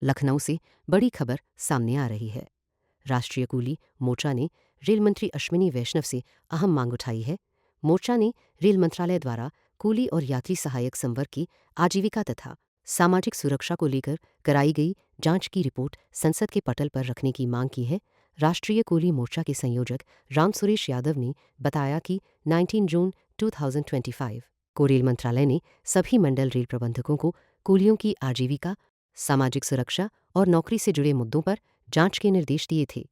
लखनऊ से बड़ी खबर सामने आ रही है। राष्ट्रीय कूली मोर्चा ने रेल मंत्री अश्विनी वैष्णव से अहम मांग उठाई है। मोर्चा ने रेल मंत्रालय द्वारा कूली और यात्री सहायक संवर्ग की आजीविका तथा सामाजिक सुरक्षा को लेकर कराई गई जांच की रिपोर्ट संसद के पटल पर रखने की मांग की है। राष्ट्रीय कूली मोर्चा के संयोजक राम सुरेश यादव ने बताया कि 19 जून 2025 को रेल मंत्रालय ने सभी मंडल रेल प्रबंधकों को कूलियों की आजीविका, सामाजिक सुरक्षा और नौकरी से जुड़े मुद्दों पर जांच के निर्देश दिए थे,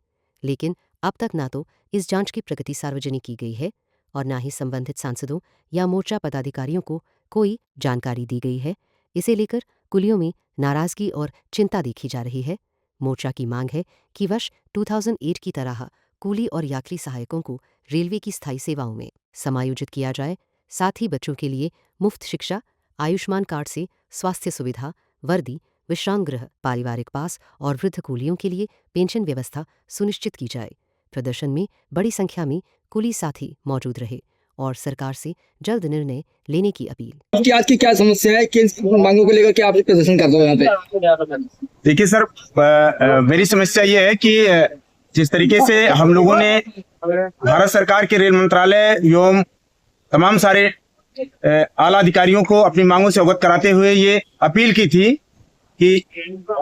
लेकिन अब तक ना तो इस जांच की प्रगति सार्वजनिक की गई है और न ही संबंधित सांसदों या मोर्चा पदाधिकारियों को कोई जानकारी दी गई है। इसे लेकर कुलियों में नाराजगी और चिंता देखी जा रही है। मोर्चा की मांग है कि वर्ष 2008 की तरह कूली और यात्री सहायकों को रेलवे की स्थायी सेवाओं में समायोजित किया जाए। साथ ही बच्चों के लिए मुफ्त शिक्षा, आयुष्मान कार्ड से स्वास्थ्य सुविधा, वर्दी, विश्राम गृह, पारिवारिक पास और वृद्ध कूलियों के लिए पेंशन व्यवस्था सुनिश्चित की जाए। प्रदर्शन में बड़ी संख्या में कुली साथी मौजूद रहे और सरकार से जल्द निर्णय लेने की अपील। आज की क्या समस्या है, किन मांगों को लेकर के आप प्रदर्शन करते हो यहाँ पे? देखिए सर, मेरी समस्या ये है कि जिस तरीके से हम लोगों ने भारत सरकार के रेल मंत्रालय एवं तमाम सारे आला अधिकारियों को अपनी मांगों से अवगत कराते हुए ये अपील की थी कि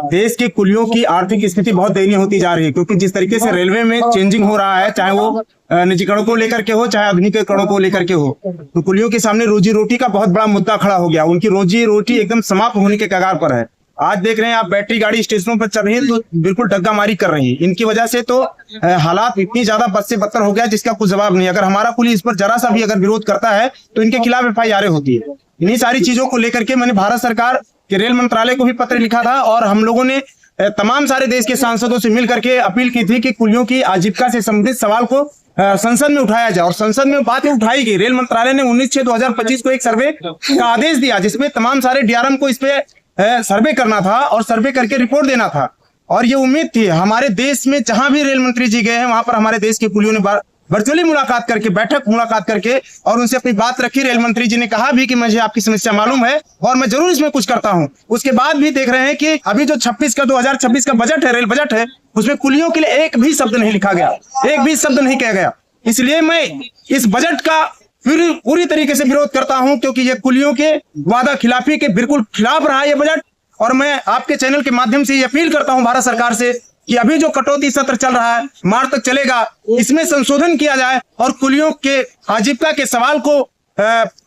देश के कुलियों की आर्थिक स्थिति बहुत दयनीय होती जा रही है, क्योंकि जिस तरीके से रेलवे में चेंजिंग हो रहा है, चाहे वो निजीकरण को लेकर के हो, चाहे आधुनिकीकरण को लेकर के हो, तो कुलियों के सामने रोजी रोटी का बहुत बड़ा मुद्दा खड़ा हो गया। उनकी रोजी रोटी एकदम समाप्त होने के कगार पर है। आज देख रहे हैं आप, बैटरी गाड़ी स्टेशनों पर चल रही है तो बिल्कुल डग्गामारी कर रही है। इनकी वजह से तो हालात इतनी ज्यादा बद से बदतर हो गया जिसका कुछ जवाब नहीं। अगर हमारा पुलिस इस पर जरा सा भी अगर विरोध करता है तो इनके खिलाफ FIR होती है। इन्हीं सारी चीजों को लेकर के मैंने भारत सरकार के रेल मंत्रालय को भी पत्र लिखा था और हम लोगों ने तमाम सारे देश के सांसदों से मिल करके अपील की थी कि कुलियों की आजीविका से संबंधित सवाल को संसद में उठाया जाए। और संसद में बात उठाई गई। रेल मंत्रालय ने 19/6/2025 को एक सर्वे का आदेश दिया जिसमें तमाम सारे DRM को इस पे सर्वे करना था और सर्वे करके रिपोर्ट देना था। और ये उम्मीद थी हमारे देश में जहां भी रेल मंत्री जी गए हैं वहां पर हमारे देश के कुलियों ने वर्चुअली मुलाकात करके, मुलाकात करके और उनसे अपनी बात रखी। रेल मंत्री जी ने कहा भी कि मुझे आपकी समस्या मालूम है और मैं जरूर इसमें कुछ करता हूं। उसके बाद भी देख रहे हैं कि अभी जो 2026 का बजट है, रेल बजट है, उसमें कुलियों के लिए एक भी शब्द नहीं लिखा गया, एक भी शब्द नहीं कहा गया। इसलिए मैं इस बजट का पूरी तरीके से विरोध करता हूं, क्योंकि ये कुलियों के वादा खिलाफी के बिल्कुल खिलाफ रहा ये बजट। और मैं आपके चैनल के माध्यम से ये अपील करता हूं भारत सरकार से कि अभी जो कटौती सत्र चल रहा है, मार्च तक चलेगा, इसमें संशोधन किया जाए और कुलियों के आजीविका के सवाल को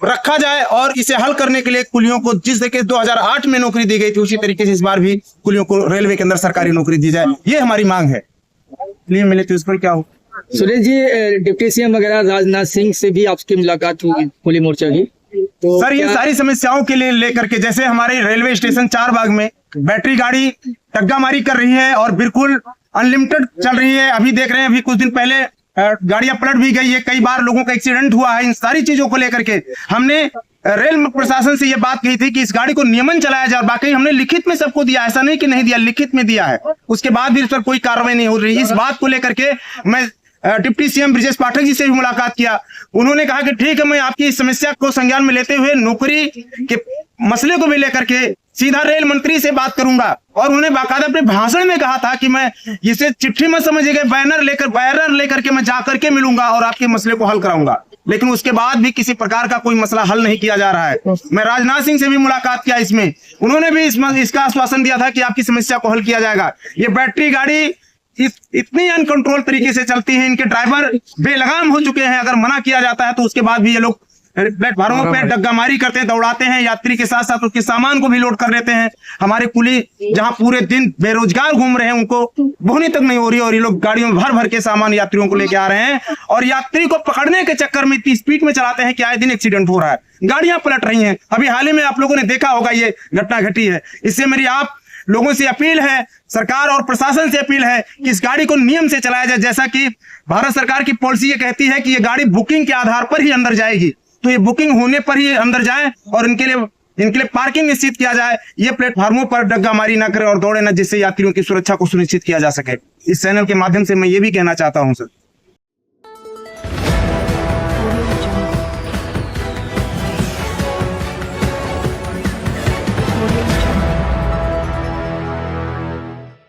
रखा जाए और इसे हल करने के लिए कुलियों को जिस तरीके 2008 में नौकरी दी गई थी उसी तरीके से इस बार भी कुलियों को रेलवे के अंदर सरकारी नौकरी दी जाए। ये हमारी मांग है। इसलिए मिले तो इस पर क्या हो। सुरेश जी, डिप्टी CM वगैरह राजनाथ सिंह से भी आपकी मुलाकात हुई कुली मोर्चा की, तो सर ये सारी समस्याओं के लिए लेकर के, जैसे हमारे रेलवे स्टेशन चारबाग में बैटरी गाड़ी टग्गामारी कर रही है और बिल्कुल अनलिमिटेड चल रही है। अभी देख रहे हैं, अभी कुछ दिन पहले गाड़ियां पलट भी गई है, कई बार लोगों का एक्सीडेंट हुआ है। इन सारी चीजों को लेकर के हमने रेल प्रशासन से ये बात कही थी कि इस गाड़ी को नियमन चलाया जाए। बाकी हमने लिखित में सबको दिया, ऐसा नहीं कि नहीं दिया, लिखित में दिया है। उसके बाद भी इस पर कोई कार्रवाई नहीं हो रही। इस बात को लेकर के मैं डिप्टी CM ब्रिजेश पाठक जी से भी मुलाकात किया। उन्होंने कहा कि ठीक है, मैं आपकी इस समस्या को संज्ञान में लेते हुए नौकरी के मसले को भी लेकर के सीधा रेल मंत्री से बात करूंगा। और उन्होंने बाकायदा अपने भाषण में कहा था कि मैं इसे चिट्ठी मत समझिएगा, बैनर लेकर के मैं जाकर के मिलूंगा और आपके मसले को हल कराऊंगा। लेकिन उसके बाद भी किसी प्रकार का कोई मसला हल नहीं किया जा रहा है। मैं राजनाथ सिंह से भी मुलाकात किया, इसमें उन्होंने भी इसका आश्वासन दिया था कि आपकी समस्या को हल किया जाएगा। ये बैटरी गाड़ी इतनी अनकंट्रोल तरीके से चलती है, इनके ड्राइवर बेलगाम हो चुके हैं। अगर मना किया जाता है तो उसके बाद भी ये लोग प्लेटफार्मों पे डग्गामारी करते हैं, दौड़ाते हैं यात्री के साथ साथ उसके सामान को भी लोड कर लेते हैं। हमारे कुली जहां पूरे दिन बेरोजगार घूम रहे हैं उनको बोहनी तक नहीं हो रही और ये लोग गाड़ियों में भर भर के सामान यात्रियों को लेके आ रहे हैं और यात्री को पकड़ने के चक्कर में इतनी स्पीड में चलाते हैं कि आए दिन एक्सीडेंट हो रहा है, गाड़ियां पलट रही हैं। अभी हाल ही में आप लोगों ने देखा होगा ये घटना घटी है। इससे मेरी आप लोगों से अपील है, सरकार और प्रशासन से अपील है कि इस गाड़ी को नियम से चलाया जाए। जैसा कि भारत सरकार की पॉलिसी ये कहती है कि ये गाड़ी बुकिंग के आधार पर ही अंदर जाएगी, तो ये बुकिंग होने पर ही अंदर जाए और इनके लिए पार्किंग निश्चित किया जाए। ये प्लेटफार्मों पर डग्गामारी ना करें और दौड़े ना, जिससे यात्रियों की सुरक्षा को सुनिश्चित किया जा सके। इस चैनल के माध्यम से मैं ये भी कहना चाहता हूं सर